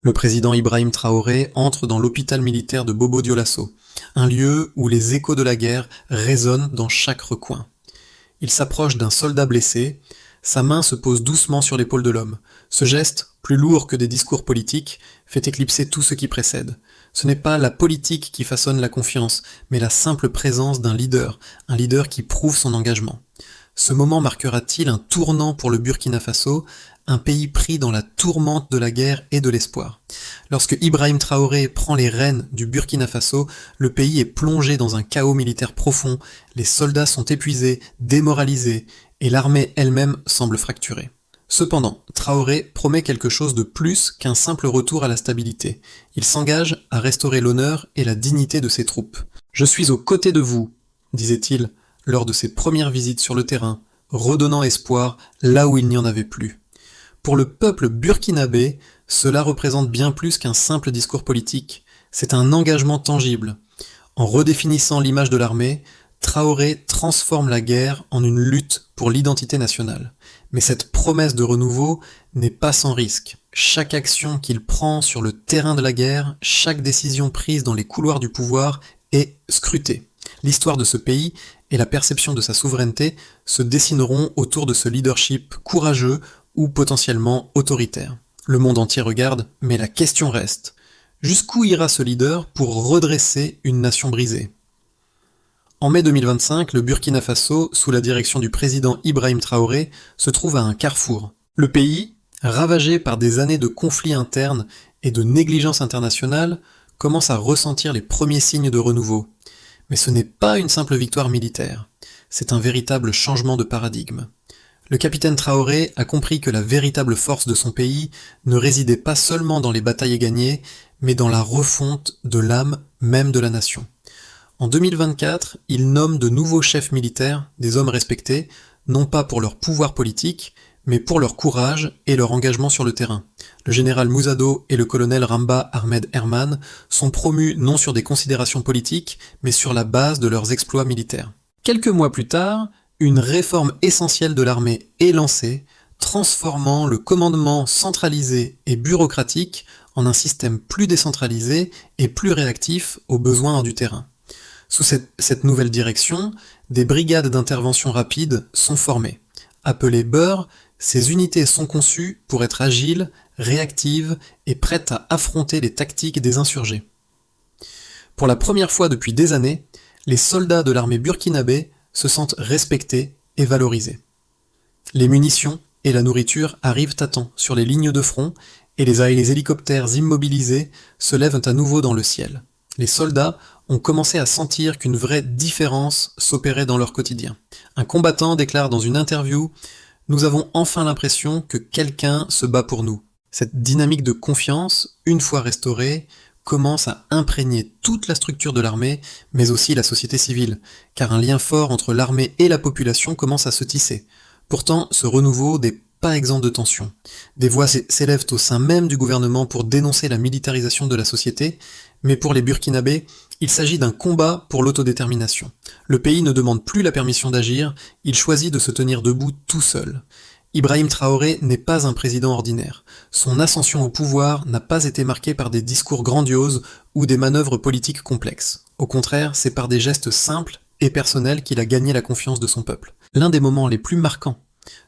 Le président Ibrahim Traoré entre dans l'hôpital militaire de Bobo Dioulasso, un lieu où les échos de la guerre résonnent dans chaque recoin. Il s'approche d'un soldat blessé, sa main se pose doucement sur l'épaule de l'homme. Ce geste, plus lourd que des discours politiques, fait éclipser tout ce qui précède. Ce n'est pas la politique qui façonne la confiance, mais la simple présence d'un leader, un leader qui prouve son engagement. Ce moment marquera-t-il un tournant pour le Burkina Faso, un pays pris dans la tourmente de la guerre et de l'espoir? Lorsque Ibrahim Traoré prend les rênes du Burkina Faso, le pays est plongé dans un chaos militaire profond, les soldats sont épuisés, démoralisés, et l'armée elle-même semble fracturée. Cependant, Traoré promet quelque chose de plus qu'un simple retour à la stabilité. Il s'engage à restaurer l'honneur et la dignité de ses troupes. « Je suis aux côtés de vous », disait-il lors de ses premières visites sur le terrain, redonnant espoir là où il n'y en avait plus. Pour le peuple burkinabé, cela représente bien plus qu'un simple discours politique. C'est un engagement tangible. En redéfinissant l'image de l'armée, Traoré transforme la guerre en une lutte pour l'identité nationale. Mais cette promesse de renouveau n'est pas sans risque. Chaque action qu'il prend sur le terrain de la guerre, chaque décision prise dans les couloirs du pouvoir est scrutée. L'histoire de ce pays et la perception de sa souveraineté se dessineront autour de ce leadership courageux ou potentiellement autoritaire. Le monde entier regarde, mais la question reste. Jusqu'où ira ce leader pour redresser une nation brisée? En mai 2025, le Burkina Faso, sous la direction du président Ibrahim Traoré, se trouve à un carrefour. Le pays, ravagé par des années de conflits internes et de négligence internationale, commence à ressentir les premiers signes de renouveau. Mais ce n'est pas une simple victoire militaire, c'est un véritable changement de paradigme. Le capitaine Traoré a compris que la véritable force de son pays ne résidait pas seulement dans les batailles gagnées, mais dans la refonte de l'âme même de la nation. En 2024, il nomme de nouveaux chefs militaires, des hommes respectés, non pas pour leur pouvoir politique, mais pour leur courage et leur engagement sur le terrain. Le général Mouzado et le colonel Ramba Ahmed Herman sont promus non sur des considérations politiques, mais sur la base de leurs exploits militaires. Quelques mois plus tard, une réforme essentielle de l'armée est lancée, transformant le commandement centralisé et bureaucratique en un système plus décentralisé et plus réactif aux besoins du terrain. Sous cette nouvelle direction, des brigades d'intervention rapide sont formées. Appelées BEUR, ces unités sont conçues pour être agiles, réactives et prêtes à affronter les tactiques des insurgés. Pour la première fois depuis des années, les soldats de l'armée burkinabé se sentent respectés et valorisés. Les munitions et la nourriture arrivent à temps sur les lignes de front et les hélicoptères immobilisés se lèvent à nouveau dans le ciel. Les soldats ont commencé à sentir qu'une vraie différence s'opérait dans leur quotidien. Un combattant déclare dans une interview « Nous avons enfin l'impression que quelqu'un se bat pour nous ». Cette dynamique de confiance, une fois restaurée, commence à imprégner toute la structure de l'armée, mais aussi la société civile, car un lien fort entre l'armée et la population commence à se tisser. Pourtant, ce renouveau n'est pas exempt de tensions. Des voix s'élèvent au sein même du gouvernement pour dénoncer la militarisation de la société, mais pour les Burkinabés, il s'agit d'un combat pour l'autodétermination. Le pays ne demande plus la permission d'agir, il choisit de se tenir debout tout seul. Ibrahim Traoré n'est pas un président ordinaire. Son ascension au pouvoir n'a pas été marquée par des discours grandioses ou des manœuvres politiques complexes. Au contraire, c'est par des gestes simples et personnels qu'il a gagné la confiance de son peuple. L'un des moments les plus marquants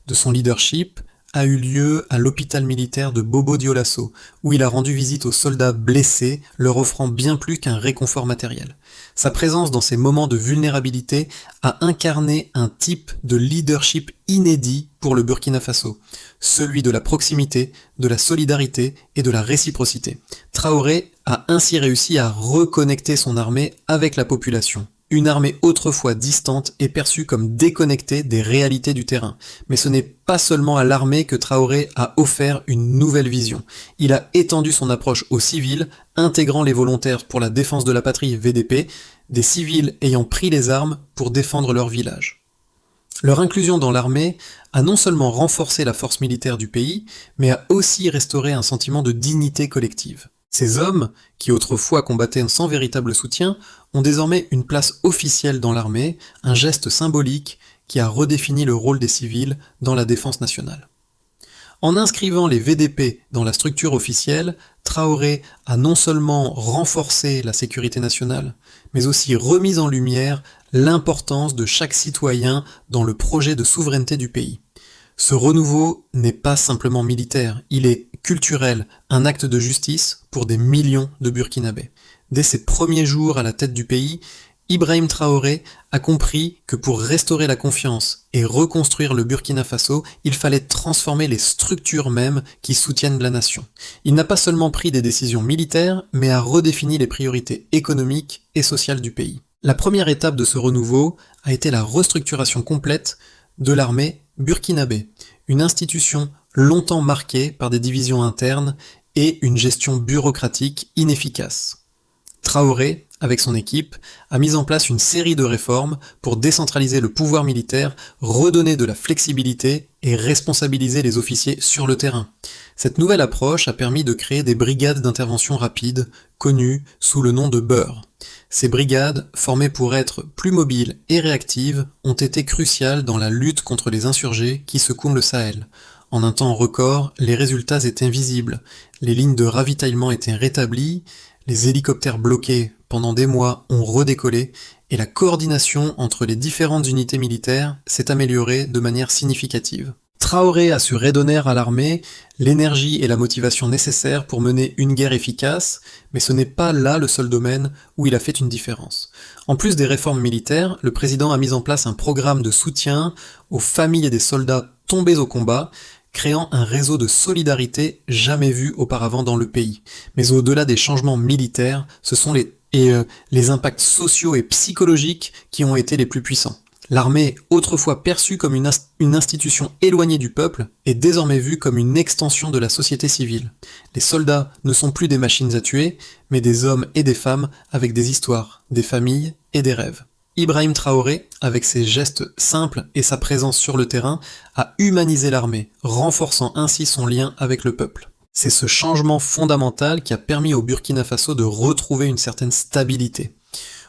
de son leadership a eu lieu à l'hôpital militaire de Bobo Dioulasso, où il a rendu visite aux soldats blessés, leur offrant bien plus qu'un réconfort matériel. Sa présence dans ces moments de vulnérabilité a incarné un type de leadership inédit pour le Burkina Faso, celui de la proximité, de la solidarité et de la réciprocité. Traoré a ainsi réussi à reconnecter son armée avec la population. Une armée autrefois distante est perçue comme déconnectée des réalités du terrain. Mais ce n'est pas seulement à l'armée que Traoré a offert une nouvelle vision. Il a étendu son approche aux civils, intégrant les volontaires pour la défense de la patrie VDP, des civils ayant pris les armes pour défendre leur village. Leur inclusion dans l'armée a non seulement renforcé la force militaire du pays, mais a aussi restauré un sentiment de dignité collective. Ces hommes, qui autrefois combattaient sans véritable soutien, ont désormais une place officielle dans l'armée, un geste symbolique qui a redéfini le rôle des civils dans la défense nationale. En inscrivant les VDP dans la structure officielle, Traoré a non seulement renforcé la sécurité nationale, mais aussi remis en lumière l'importance de chaque citoyen dans le projet de souveraineté du pays. Ce renouveau n'est pas simplement militaire, il est culturel, un acte de justice pour des millions de Burkinabés. Dès ses premiers jours à la tête du pays, Ibrahim Traoré a compris que pour restaurer la confiance et reconstruire le Burkina Faso, il fallait transformer les structures mêmes qui soutiennent la nation. Il n'a pas seulement pris des décisions militaires, mais a redéfini les priorités économiques et sociales du pays. La première étape de ce renouveau a été la restructuration complète de l'armée burkinabé, une institution longtemps marquée par des divisions internes et une gestion bureaucratique inefficace. Traoré, avec son équipe, a mis en place une série de réformes pour décentraliser le pouvoir militaire, redonner de la flexibilité et responsabiliser les officiers sur le terrain. Cette nouvelle approche a permis de créer des brigades d'intervention rapide, connues sous le nom de BEUR. Ces brigades, formées pour être plus mobiles et réactives, ont été cruciales dans la lutte contre les insurgés qui secouent le Sahel. En un temps record, les résultats étaient visibles, les lignes de ravitaillement étaient rétablies, les hélicoptères bloqués pendant des mois ont redécollé et la coordination entre les différentes unités militaires s'est améliorée de manière significative. Traoré a su redonner à l'armée l'énergie et la motivation nécessaires pour mener une guerre efficace, mais ce n'est pas là le seul domaine où il a fait une différence. En plus des réformes militaires, le président a mis en place un programme de soutien aux familles des soldats tombés au combat, créant un réseau de solidarité jamais vu auparavant dans le pays. Mais au-delà des changements militaires, ce sont les impacts sociaux et psychologiques qui ont été les plus puissants. L'armée, autrefois perçue comme une institution éloignée du peuple, est désormais vue comme une extension de la société civile. Les soldats ne sont plus des machines à tuer, mais des hommes et des femmes avec des histoires, des familles et des rêves. Ibrahim Traoré, avec ses gestes simples et sa présence sur le terrain, a humanisé l'armée, renforçant ainsi son lien avec le peuple. C'est ce changement fondamental qui a permis au Burkina Faso de retrouver une certaine stabilité.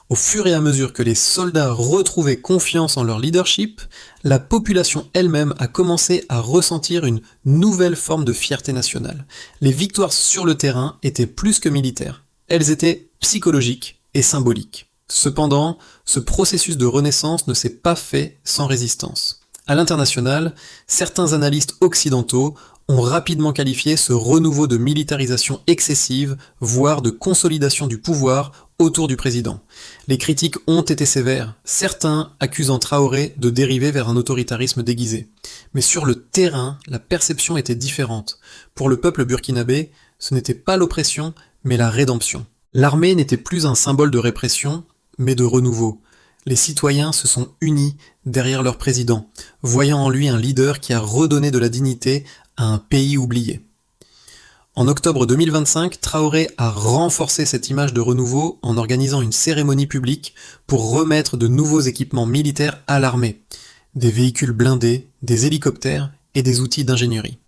Au fur et à mesure que les soldats retrouvaient confiance en leur leadership, la population elle-même a commencé à ressentir une nouvelle forme de fierté nationale. Les victoires sur le terrain étaient plus que militaires, elles étaient psychologiques et symboliques. Cependant, ce processus de renaissance ne s'est pas fait sans résistance. À l'international, certains analystes occidentaux ont rapidement qualifié ce renouveau de militarisation excessive, voire de consolidation du pouvoir autour du président. Les critiques ont été sévères, certains accusant Traoré de dériver vers un autoritarisme déguisé. Mais sur le terrain, la perception était différente. Pour le peuple burkinabé, ce n'était pas l'oppression, mais la rédemption. L'armée n'était plus un symbole de répression, mais de renouveau. Les citoyens se sont unis derrière leur président, voyant en lui un leader qui a redonné de la dignité à un pays oublié. En octobre 2025, Traoré a renforcé cette image de renouveau en organisant une cérémonie publique pour remettre de nouveaux équipements militaires à l'armée, des véhicules blindés, des hélicoptères et des outils d'ingénierie.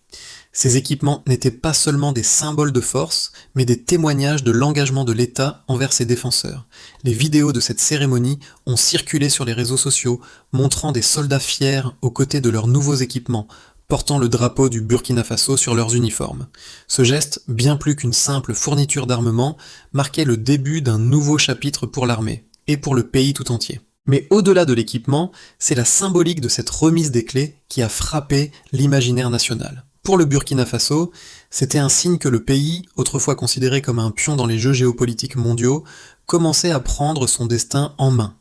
Ces équipements n'étaient pas seulement des symboles de force, mais des témoignages de l'engagement de l'État envers ses défenseurs. Les vidéos de cette cérémonie ont circulé sur les réseaux sociaux, montrant des soldats fiers aux côtés de leurs nouveaux équipements, portant le drapeau du Burkina Faso sur leurs uniformes. Ce geste, bien plus qu'une simple fourniture d'armement, marquait le début d'un nouveau chapitre pour l'armée, et pour le pays tout entier. Mais au-delà de l'équipement, c'est la symbolique de cette remise des clés qui a frappé l'imaginaire national. Pour le Burkina Faso, c'était un signe que le pays, autrefois considéré comme un pion dans les jeux géopolitiques mondiaux, commençait à prendre son destin en main.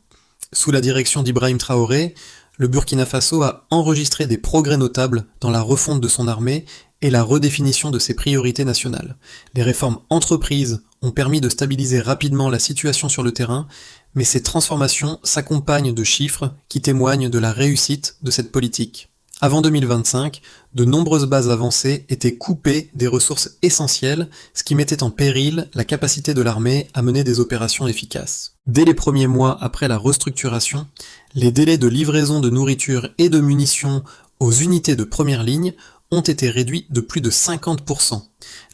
Sous la direction d'Ibrahim Traoré, le Burkina Faso a enregistré des progrès notables dans la refonte de son armée et la redéfinition de ses priorités nationales. Les réformes entreprises ont permis de stabiliser rapidement la situation sur le terrain, mais ces transformations s'accompagnent de chiffres qui témoignent de la réussite de cette politique. Avant 2025, de nombreuses bases avancées étaient coupées des ressources essentielles, ce qui mettait en péril la capacité de l'armée à mener des opérations efficaces. Dès les premiers mois après la restructuration, les délais de livraison de nourriture et de munitions aux unités de première ligne ont été réduits de plus de 50%.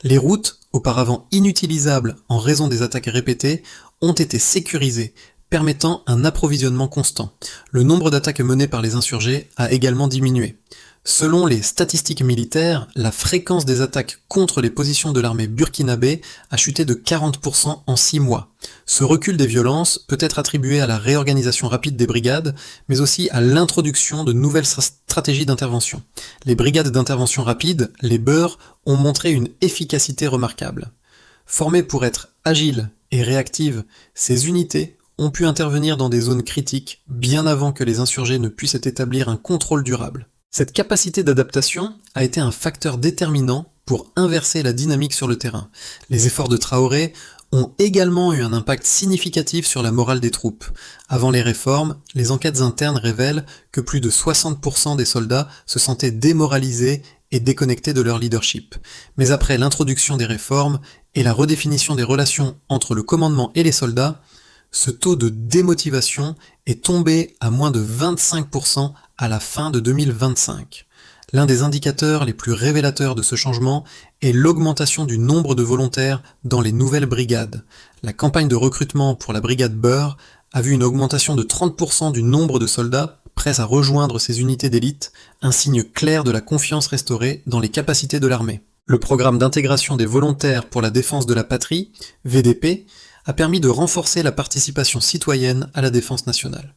Les routes, auparavant inutilisables en raison des attaques répétées, ont été sécurisées, permettant un approvisionnement constant. Le nombre d'attaques menées par les insurgés a également diminué. Selon les statistiques militaires, la fréquence des attaques contre les positions de l'armée burkinabé a chuté de 40% en 6 mois. Ce recul des violences peut être attribué à la réorganisation rapide des brigades, mais aussi à l'introduction de nouvelles stratégies d'intervention. Les brigades d'intervention rapide, les BEUR, ont montré une efficacité remarquable. Formées pour être agiles et réactives, ces unités ont pu intervenir dans des zones critiques bien avant que les insurgés ne puissent établir un contrôle durable. Cette capacité d'adaptation a été un facteur déterminant pour inverser la dynamique sur le terrain. Les efforts de Traoré ont également eu un impact significatif sur la morale des troupes. Avant les réformes, les enquêtes internes révèlent que plus de 60% des soldats se sentaient démoralisés et déconnectés de leur leadership. Mais après l'introduction des réformes et la redéfinition des relations entre le commandement et les soldats, ce taux de démotivation est tombé à moins de 25% à la fin de 2025. L'un des indicateurs les plus révélateurs de ce changement est l'augmentation du nombre de volontaires dans les nouvelles brigades. La campagne de recrutement pour la brigade BEUR a vu une augmentation de 30% du nombre de soldats prêts à rejoindre ces unités d'élite, un signe clair de la confiance restaurée dans les capacités de l'armée. Le programme d'intégration des volontaires pour la défense de la patrie, VDP, a permis de renforcer la participation citoyenne à la défense nationale.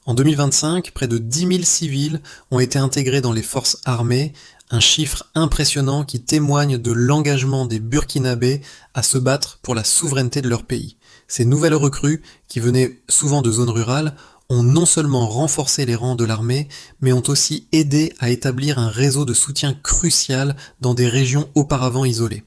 En 2025, près de 10 000 civils ont été intégrés dans les forces armées, un chiffre impressionnant qui témoigne de l'engagement des Burkinabés à se battre pour la souveraineté de leur pays. Ces nouvelles recrues, qui venaient souvent de zones rurales, ont non seulement renforcé les rangs de l'armée, mais ont aussi aidé à établir un réseau de soutien crucial dans des régions auparavant isolées.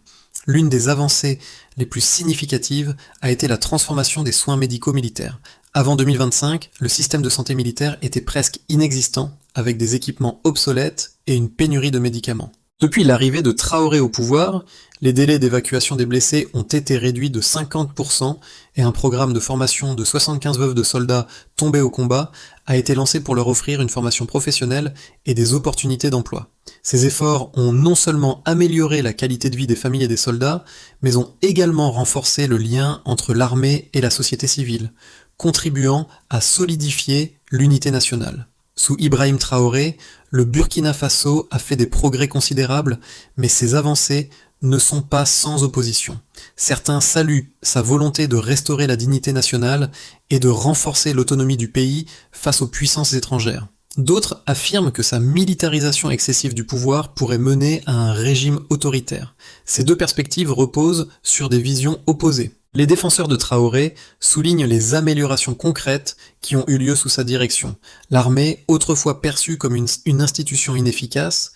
L'une des avancées les plus significatives a été la transformation des soins médicaux militaires. Avant 2025, le système de santé militaire était presque inexistant, avec des équipements obsolètes et une pénurie de médicaments. Depuis l'arrivée de Traoré au pouvoir, les délais d'évacuation des blessés ont été réduits de 50% et un programme de formation de 75 veuves de soldats tombés au combat a été lancé pour leur offrir une formation professionnelle et des opportunités d'emploi. Ces efforts ont non seulement amélioré la qualité de vie des familles et des soldats, mais ont également renforcé le lien entre l'armée et la société civile, contribuant à solidifier l'unité nationale. Sous Ibrahim Traoré, le Burkina Faso a fait des progrès considérables, mais ces avancées ne sont pas sans opposition. Certains saluent sa volonté de restaurer la dignité nationale et de renforcer l'autonomie du pays face aux puissances étrangères. D'autres affirment que sa militarisation excessive du pouvoir pourrait mener à un régime autoritaire. Ces deux perspectives reposent sur des visions opposées. Les défenseurs de Traoré soulignent les améliorations concrètes qui ont eu lieu sous sa direction. L'armée, autrefois perçue comme une institution inefficace,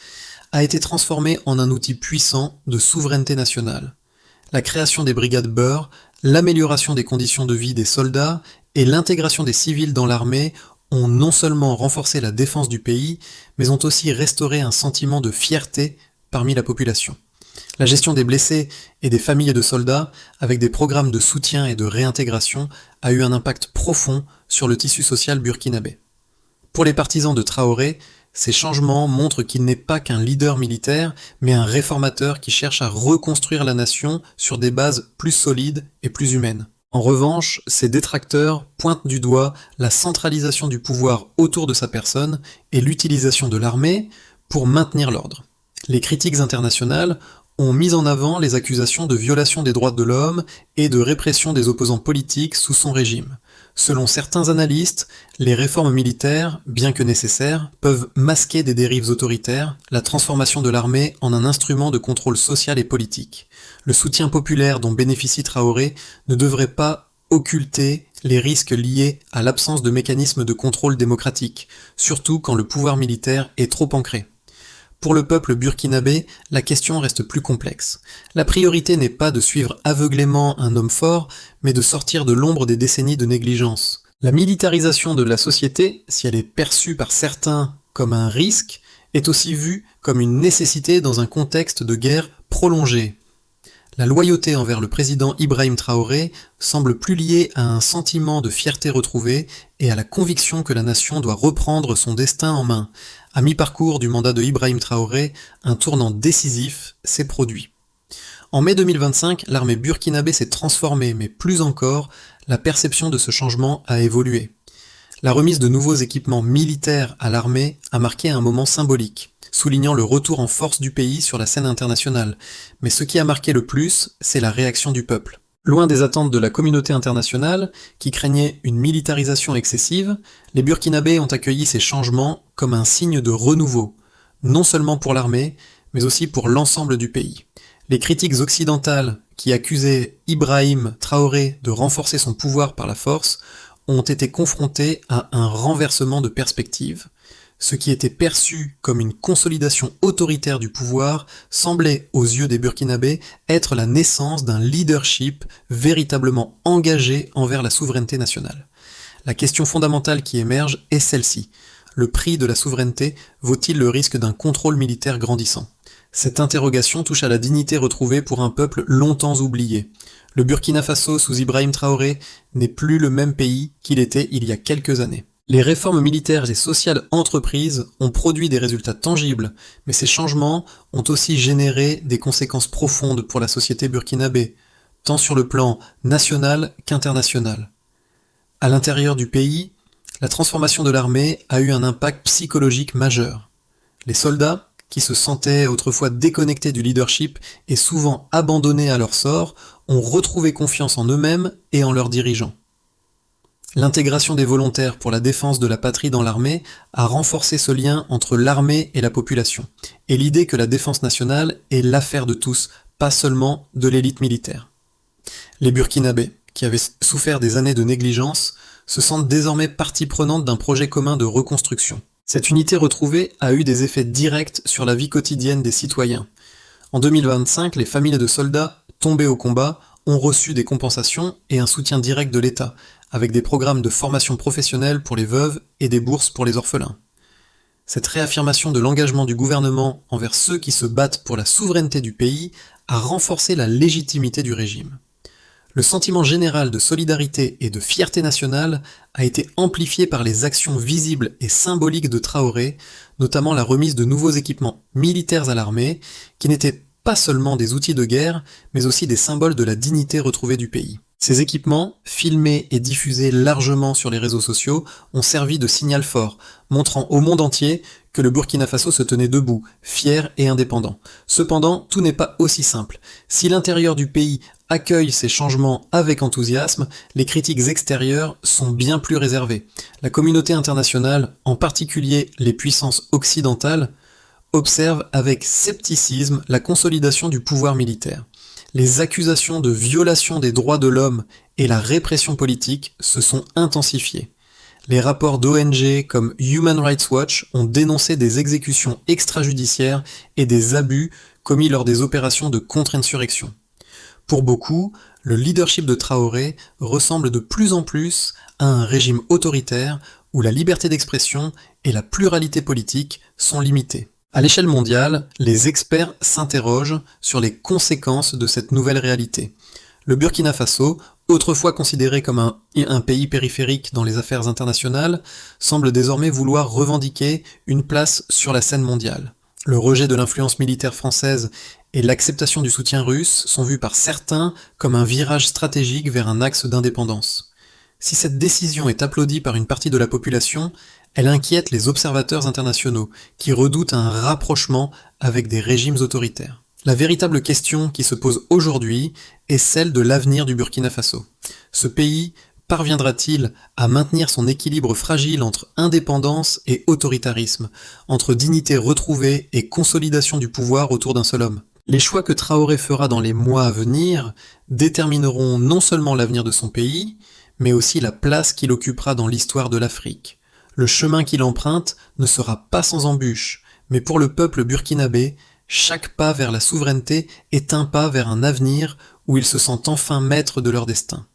a été transformée en un outil puissant de souveraineté nationale. La création des brigades BEUR, l'amélioration des conditions de vie des soldats et l'intégration des civils dans l'armée ont non seulement renforcé la défense du pays, mais ont aussi restauré un sentiment de fierté parmi la population. La gestion des blessés et des familles de soldats, avec des programmes de soutien et de réintégration, a eu un impact profond sur le tissu social burkinabé. Pour les partisans de Traoré, ces changements montrent qu'il n'est pas qu'un leader militaire, mais un réformateur qui cherche à reconstruire la nation sur des bases plus solides et plus humaines. En revanche, ses détracteurs pointent du doigt la centralisation du pouvoir autour de sa personne et l'utilisation de l'armée pour maintenir l'ordre. Les critiques internationales ont mis en avant les accusations de violation des droits de l'homme et de répression des opposants politiques sous son régime. Selon certains analystes, les réformes militaires, bien que nécessaires, peuvent masquer des dérives autoritaires, la transformation de l'armée en un instrument de contrôle social et politique. Le soutien populaire dont bénéficie Traoré ne devrait pas occulter les risques liés à l'absence de mécanismes de contrôle démocratique, surtout quand le pouvoir militaire est trop ancré. Pour le peuple burkinabé, la question reste plus complexe. La priorité n'est pas de suivre aveuglément un homme fort, mais de sortir de l'ombre des décennies de négligence. La militarisation de la société, si elle est perçue par certains comme un risque, est aussi vue comme une nécessité dans un contexte de guerre prolongée. La loyauté envers le président Ibrahim Traoré semble plus liée à un sentiment de fierté retrouvée et à la conviction que la nation doit reprendre son destin en main. À mi-parcours du mandat de Ibrahim Traoré, un tournant décisif s'est produit. En mai 2025, l'armée burkinabé s'est transformée, mais plus encore, la perception de ce changement a évolué. La remise de nouveaux équipements militaires à l'armée a marqué un moment symbolique, soulignant le retour en force du pays sur la scène internationale. Mais ce qui a marqué le plus, c'est la réaction du peuple. Loin des attentes de la communauté internationale, qui craignait une militarisation excessive, les Burkinabés ont accueilli ces changements comme un signe de renouveau, non seulement pour l'armée, mais aussi pour l'ensemble du pays. Les critiques occidentales qui accusaient Ibrahim Traoré de renforcer son pouvoir par la force ont été confrontées à un renversement de perspective. Ce qui était perçu comme une consolidation autoritaire du pouvoir semblait, aux yeux des Burkinabés, être la naissance d'un leadership véritablement engagé envers la souveraineté nationale. La question fondamentale qui émerge est celle-ci. Le prix de la souveraineté vaut-il le risque d'un contrôle militaire grandissant ? Cette interrogation touche à la dignité retrouvée pour un peuple longtemps oublié. Le Burkina Faso sous Ibrahim Traoré n'est plus le même pays qu'il était il y a quelques années. Les réformes militaires et sociales entreprises ont produit des résultats tangibles, mais ces changements ont aussi généré des conséquences profondes pour la société burkinabé, tant sur le plan national qu'international. À l'intérieur du pays, la transformation de l'armée a eu un impact psychologique majeur. Les soldats, qui se sentaient autrefois déconnectés du leadership et souvent abandonnés à leur sort, ont retrouvé confiance en eux-mêmes et en leurs dirigeants. L'intégration des volontaires pour la défense de la patrie dans l'armée a renforcé ce lien entre l'armée et la population, et l'idée que la défense nationale est l'affaire de tous, pas seulement de l'élite militaire. Les Burkinabés, qui avaient souffert des années de négligence, se sentent désormais partie prenante d'un projet commun de reconstruction. Cette unité retrouvée a eu des effets directs sur la vie quotidienne des citoyens. En 2025, les familles de soldats tombés au combat ont reçu des compensations et un soutien direct de l'État, avec des programmes de formation professionnelle pour les veuves et des bourses pour les orphelins. Cette réaffirmation de l'engagement du gouvernement envers ceux qui se battent pour la souveraineté du pays a renforcé la légitimité du régime. Le sentiment général de solidarité et de fierté nationale a été amplifié par les actions visibles et symboliques de Traoré, notamment la remise de nouveaux équipements militaires à l'armée, qui n'étaient pas seulement des outils de guerre, mais aussi des symboles de la dignité retrouvée du pays. Ces équipements, filmés et diffusés largement sur les réseaux sociaux, ont servi de signal fort, montrant au monde entier que le Burkina Faso se tenait debout, fier et indépendant. Cependant, tout n'est pas aussi simple. Si l'intérieur du pays accueille ces changements avec enthousiasme, les critiques extérieures sont bien plus réservées. La communauté internationale, en particulier les puissances occidentales, observe avec scepticisme la consolidation du pouvoir militaire. Les accusations de violation des droits de l'homme et la répression politique se sont intensifiées. Les rapports d'ONG comme Human Rights Watch ont dénoncé des exécutions extrajudiciaires et des abus commis lors des opérations de contre-insurrection. Pour beaucoup, le leadership de Traoré ressemble de plus en plus à un régime autoritaire où la liberté d'expression et la pluralité politique sont limitées. À l'échelle mondiale, les experts s'interrogent sur les conséquences de cette nouvelle réalité. Le Burkina Faso, autrefois considéré comme un pays périphérique dans les affaires internationales, semble désormais vouloir revendiquer une place sur la scène mondiale. Le rejet de l'influence militaire française et l'acceptation du soutien russe sont vus par certains comme un virage stratégique vers un axe d'indépendance. Si cette décision est applaudie par une partie de la population, elle inquiète les observateurs internationaux, qui redoutent un rapprochement avec des régimes autoritaires. La véritable question qui se pose aujourd'hui est celle de l'avenir du Burkina Faso. Ce pays parviendra-t-il à maintenir son équilibre fragile entre indépendance et autoritarisme, entre dignité retrouvée et consolidation du pouvoir autour d'un seul homme ? Les choix que Traoré fera dans les mois à venir détermineront non seulement l'avenir de son pays, mais aussi la place qu'il occupera dans l'histoire de l'Afrique. Le chemin qu'il emprunte ne sera pas sans embûches, mais pour le peuple burkinabé, chaque pas vers la souveraineté est un pas vers un avenir où ils se sentent enfin maîtres de leur destin.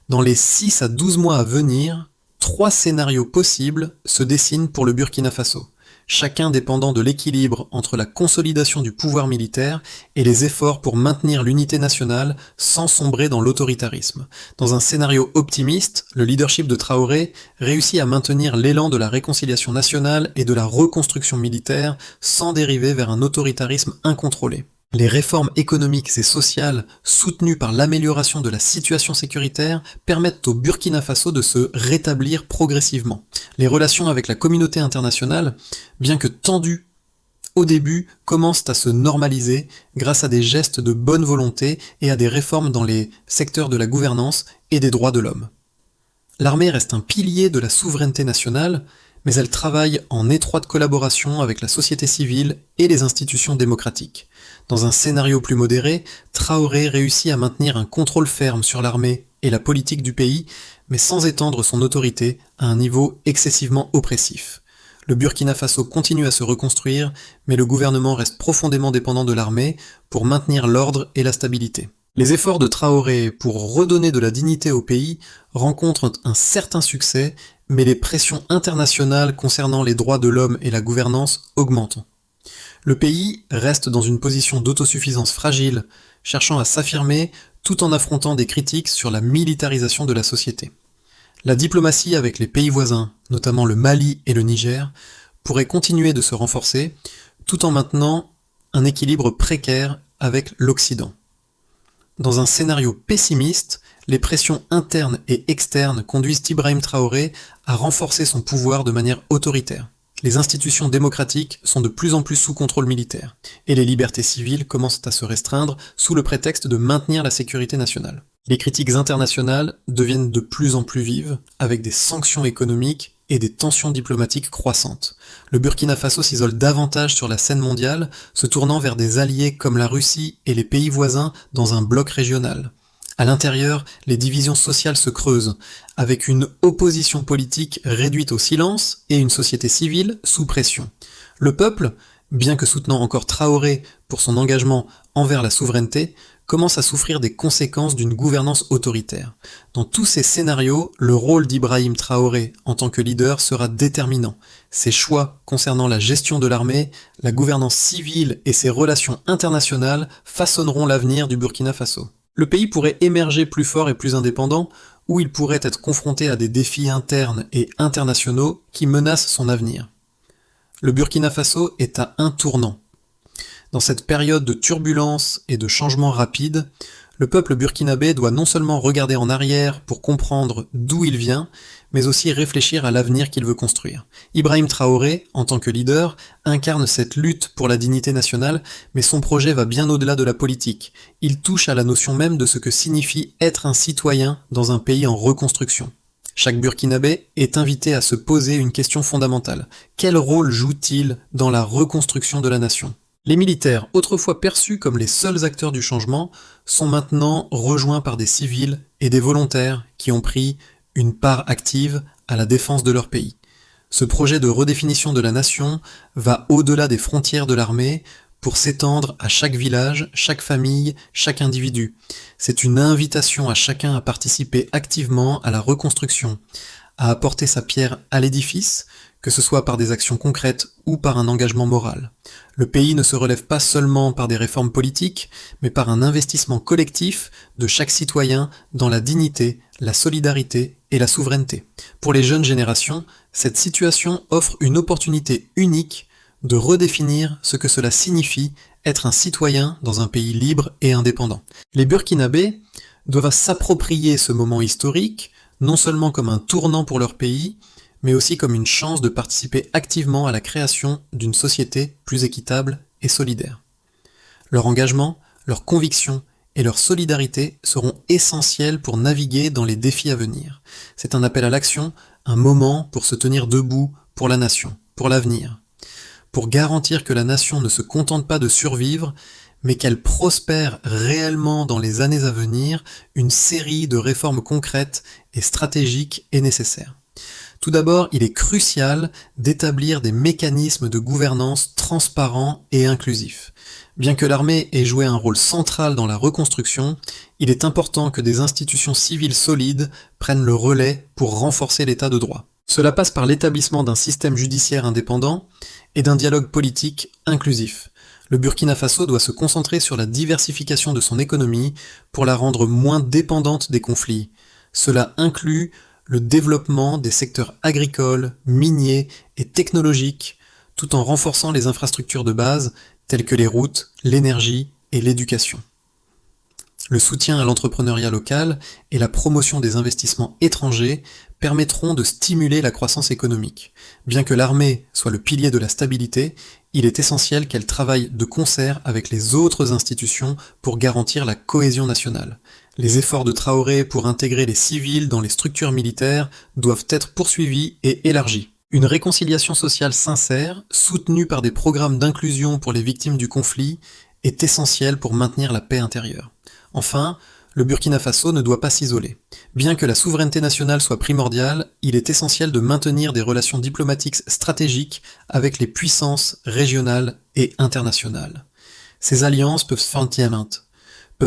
Dans les 6 à 12 mois à venir, 3 scénarios possibles se dessinent pour le Burkina Faso, chacun dépendant de l'équilibre entre la consolidation du pouvoir militaire et les efforts pour maintenir l'unité nationale sans sombrer dans l'autoritarisme. Dans un scénario optimiste, le leadership de Traoré réussit à maintenir l'élan de la réconciliation nationale et de la reconstruction militaire sans dériver vers un autoritarisme incontrôlé. Les réformes économiques et sociales soutenues par l'amélioration de la situation sécuritaire permettent au Burkina Faso de se rétablir progressivement. Les relations avec la communauté internationale, bien que tendues au début, commencent à se normaliser grâce à des gestes de bonne volonté et à des réformes dans les secteurs de la gouvernance et des droits de l'homme. L'armée reste un pilier de la souveraineté nationale, mais elle travaille en étroite collaboration avec la société civile et les institutions démocratiques. Dans un scénario plus modéré, Traoré réussit à maintenir un contrôle ferme sur l'armée et la politique du pays, mais sans étendre son autorité à un niveau excessivement oppressif. Le Burkina Faso continue à se reconstruire, mais le gouvernement reste profondément dépendant de l'armée pour maintenir l'ordre et la stabilité. Les efforts de Traoré pour redonner de la dignité au pays rencontrent un certain succès, mais les pressions internationales concernant les droits de l'homme et la gouvernance augmentent. Le pays reste dans une position d'autosuffisance fragile, cherchant à s'affirmer tout en affrontant des critiques sur la militarisation de la société. La diplomatie avec les pays voisins, notamment le Mali et le Niger, pourrait continuer de se renforcer, tout en maintenant un équilibre précaire avec l'Occident. Dans un scénario pessimiste, les pressions internes et externes conduisent Ibrahim Traoré à renforcer son pouvoir de manière autoritaire. Les institutions démocratiques sont de plus en plus sous contrôle militaire, et les libertés civiles commencent à se restreindre sous le prétexte de maintenir la sécurité nationale. Les critiques internationales deviennent de plus en plus vives, avec des sanctions économiques et des tensions diplomatiques croissantes. Le Burkina Faso s'isole davantage sur la scène mondiale, se tournant vers des alliés comme la Russie et les pays voisins dans un bloc régional. À l'intérieur, les divisions sociales se creusent, avec une opposition politique réduite au silence et une société civile sous pression. Le peuple, bien que soutenant encore Traoré pour son engagement envers la souveraineté, commence à souffrir des conséquences d'une gouvernance autoritaire. Dans tous ces scénarios, le rôle d'Ibrahim Traoré en tant que leader sera déterminant. Ses choix concernant la gestion de l'armée, la gouvernance civile et ses relations internationales façonneront l'avenir du Burkina Faso. Le pays pourrait émerger plus fort et plus indépendant, ou il pourrait être confronté à des défis internes et internationaux qui menacent son avenir. Le Burkina Faso est à un tournant. Dans cette période de turbulence et de changements rapides, le peuple burkinabé doit non seulement regarder en arrière pour comprendre d'où il vient, mais aussi réfléchir à l'avenir qu'il veut construire. Ibrahim Traoré, en tant que leader, incarne cette lutte pour la dignité nationale, mais son projet va bien au-delà de la politique. Il touche à la notion même de ce que signifie être un citoyen dans un pays en reconstruction. Chaque Burkinabé est invité à se poser une question fondamentale. Quel rôle joue-t-il dans la reconstruction de la nation ? Les militaires, autrefois perçus comme les seuls acteurs du changement, sont maintenant rejoints par des civils et des volontaires qui ont pris une part active à la défense de leur pays. Ce projet de redéfinition de la nation va au-delà des frontières de l'armée pour s'étendre à chaque village, chaque famille, chaque individu. C'est une invitation à chacun à participer activement à la reconstruction, à apporter sa pierre à l'édifice, que ce soit par des actions concrètes ou par un engagement moral. Le pays ne se relève pas seulement par des réformes politiques, mais par un investissement collectif de chaque citoyen dans la dignité, la solidarité et la souveraineté. Pour les jeunes générations, cette situation offre une opportunité unique de redéfinir ce que cela signifie être un citoyen dans un pays libre et indépendant. Les Burkinabés doivent s'approprier ce moment historique, non seulement comme un tournant pour leur pays, mais aussi comme une chance de participer activement à la création d'une société plus équitable et solidaire. Leur engagement, leur conviction et leur solidarité seront essentiels pour naviguer dans les défis à venir. C'est un appel à l'action, un moment pour se tenir debout pour la nation, pour l'avenir, pour garantir que la nation ne se contente pas de survivre, mais qu'elle prospère réellement dans les années à venir. Une série de réformes concrètes et stratégiques est nécessaire. Tout d'abord, il est crucial d'établir des mécanismes de gouvernance transparents et inclusifs. Bien que l'armée ait joué un rôle central dans la reconstruction, il est important que des institutions civiles solides prennent le relais pour renforcer l'état de droit. Cela passe par l'établissement d'un système judiciaire indépendant et d'un dialogue politique inclusif. Le Burkina Faso doit se concentrer sur la diversification de son économie pour la rendre moins dépendante des conflits. Cela inclut le développement des secteurs agricoles, miniers et technologiques, tout en renforçant les infrastructures de base telles que les routes, l'énergie et l'éducation. Le soutien à l'entrepreneuriat local et la promotion des investissements étrangers permettront de stimuler la croissance économique. Bien que l'armée soit le pilier de la stabilité, il est essentiel qu'elle travaille de concert avec les autres institutions pour garantir la cohésion nationale. Les efforts de Traoré pour intégrer les civils dans les structures militaires doivent être poursuivis et élargis. Une réconciliation sociale sincère, soutenue par des programmes d'inclusion pour les victimes du conflit, est essentielle pour maintenir la paix intérieure. Enfin, le Burkina Faso ne doit pas s'isoler. Bien que la souveraineté nationale soit primordiale, il est essentiel de maintenir des relations diplomatiques stratégiques avec les puissances régionales et internationales. Ces alliances peuvent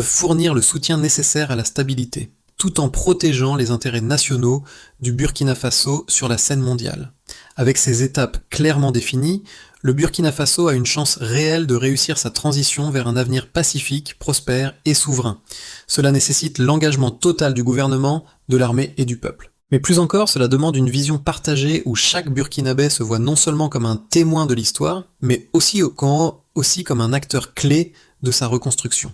fournir le soutien nécessaire à la stabilité, tout en protégeant les intérêts nationaux du Burkina Faso sur la scène mondiale. Avec ces étapes clairement définies, le Burkina Faso a une chance réelle de réussir sa transition vers un avenir pacifique, prospère et souverain. Cela nécessite l'engagement total du gouvernement, de l'armée et du peuple. Mais plus encore, cela demande une vision partagée où chaque Burkinabé se voit non seulement comme un témoin de l'histoire, mais aussi comme un acteur clé de sa reconstruction.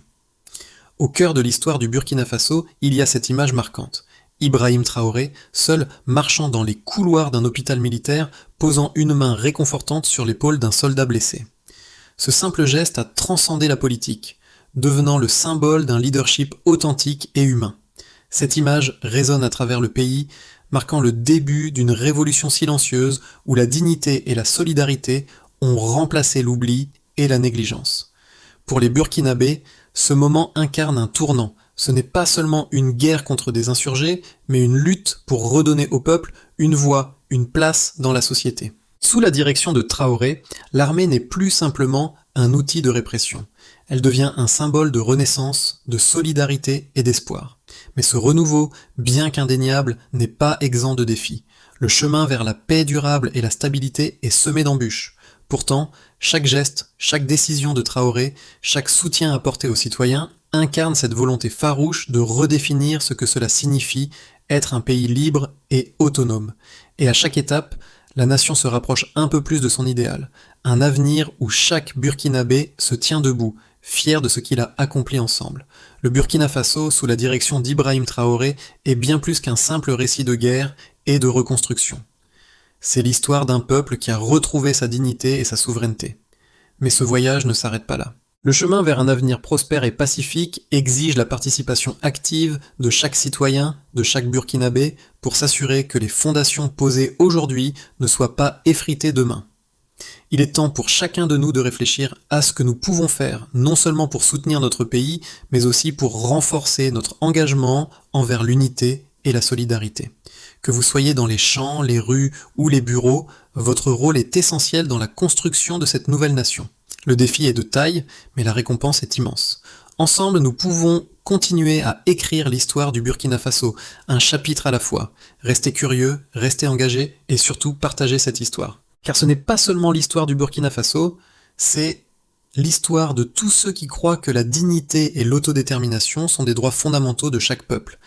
Au cœur de l'histoire du Burkina Faso, il y a cette image marquante. Ibrahim Traoré, seul marchant dans les couloirs d'un hôpital militaire, posant une main réconfortante sur l'épaule d'un soldat blessé. Ce simple geste a transcendé la politique, devenant le symbole d'un leadership authentique et humain. Cette image résonne à travers le pays, marquant le début d'une révolution silencieuse où la dignité et la solidarité ont remplacé l'oubli et la négligence. Pour les Burkinabés, ce moment incarne un tournant. Ce n'est pas seulement une guerre contre des insurgés, mais une lutte pour redonner au peuple une voix, une place dans la société. Sous la direction de Traoré, l'armée n'est plus simplement un outil de répression. Elle devient un symbole de renaissance, de solidarité et d'espoir. Mais ce renouveau, bien qu'indéniable, n'est pas exempt de défis. Le chemin vers la paix durable et la stabilité est semé d'embûches. Pourtant, chaque geste, chaque décision de Traoré, chaque soutien apporté aux citoyens incarne cette volonté farouche de redéfinir ce que cela signifie être un pays libre et autonome. Et à chaque étape, la nation se rapproche un peu plus de son idéal, un avenir où chaque Burkinabé se tient debout, fier de ce qu'il a accompli ensemble. Le Burkina Faso, sous la direction d'Ibrahim Traoré, est bien plus qu'un simple récit de guerre et de reconstruction. C'est l'histoire d'un peuple qui a retrouvé sa dignité et sa souveraineté. Mais ce voyage ne s'arrête pas là. Le chemin vers un avenir prospère et pacifique exige la participation active de chaque citoyen, de chaque Burkinabé, pour s'assurer que les fondations posées aujourd'hui ne soient pas effritées demain. Il est temps pour chacun de nous de réfléchir à ce que nous pouvons faire, non seulement pour soutenir notre pays, mais aussi pour renforcer notre engagement envers l'unité et la solidarité. Que vous soyez dans les champs, les rues ou les bureaux, votre rôle est essentiel dans la construction de cette nouvelle nation. Le défi est de taille, mais la récompense est immense. Ensemble, nous pouvons continuer à écrire l'histoire du Burkina Faso, un chapitre à la fois. Restez curieux, restez engagés et surtout partagez cette histoire. Car ce n'est pas seulement l'histoire du Burkina Faso, c'est l'histoire de tous ceux qui croient que la dignité et l'autodétermination sont des droits fondamentaux de chaque peuple.